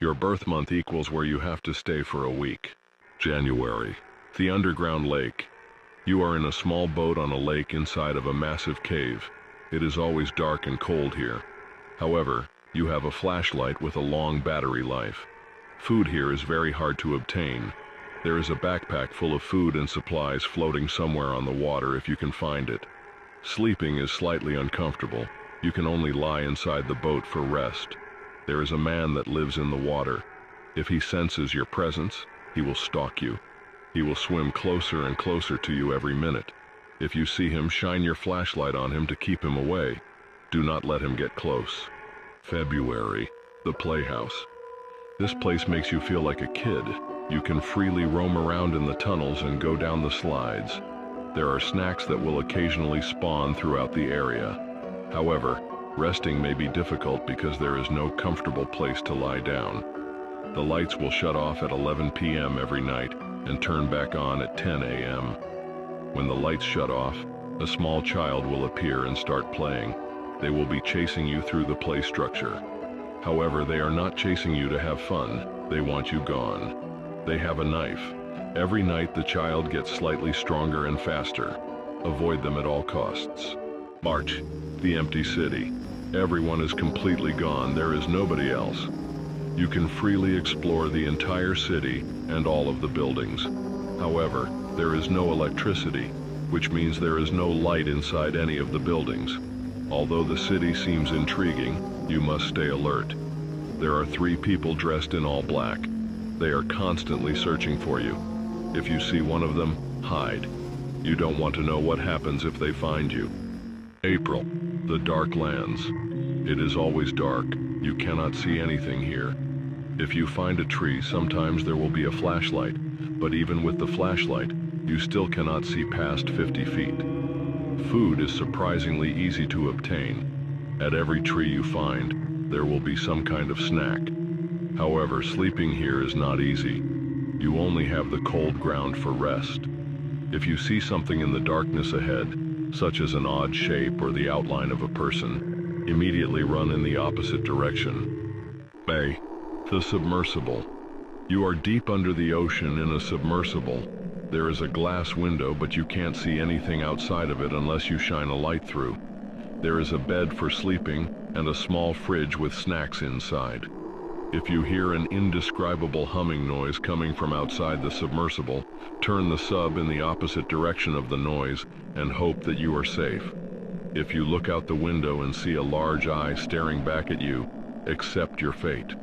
Your birth month equals where you have to stay for a week. January. The underground lake. You are in a small boat on a lake inside of a massive cave. It is always dark and cold here. However, you have a flashlight with a long battery life. Food here is very hard to obtain. There is a backpack full of food and supplies floating somewhere on the water if you can find it. Sleeping is slightly uncomfortable. You can only lie inside the boat for rest. There is a man that lives in the water. If he senses your presence, he will stalk you. He will swim closer and closer to you every minute. If you see him, shine your flashlight on him to keep him away. Do not let him get close. February. The playhouse. This place makes you feel like a kid. You can freely roam around in the tunnels and go down the slides. There are snacks that will occasionally spawn throughout the area. However, resting may be difficult because there is no comfortable place to lie down. The lights will shut off at 11 p.m. every night and turn back on at 10 a.m. When the lights shut off, a small child will appear and start playing. They will be chasing you through the play structure. However, they are not chasing you to have fun. They want you gone. They have a knife. Every night the child gets slightly stronger and faster. Avoid them at all costs. March. The empty city. Everyone is completely gone. There is nobody else. You can freely explore the entire city and all of the buildings. However, there is no electricity, which means there is no light inside any of the buildings. Although the city seems intriguing, you must stay alert. There are 3 people dressed in all black. They are constantly searching for you. If you see one of them, hide. You don't want to know what happens if they find you. April. The dark lands. It is always dark. You cannot see anything here. If you find a tree, sometimes there will be a flashlight, but even with the flashlight, you still cannot see past 50 feet. Food is surprisingly easy to obtain. At every tree you find, there will be some kind of snack. However, sleeping here is not easy. You only have the cold ground for rest. If you see something in the darkness ahead, such as an odd shape or the outline of a person, immediately run in the opposite direction. May. The submersible. You are deep under the ocean in a submersible. There is a glass window, but you can't see anything outside of it unless you shine a light through. There is a bed for sleeping and a small fridge with snacks inside. If you hear an indescribable humming noise coming from outside the submersible, turn the sub in the opposite direction of the noise and hope that you are safe. If you look out the window and see a large eye staring back at you, accept your fate.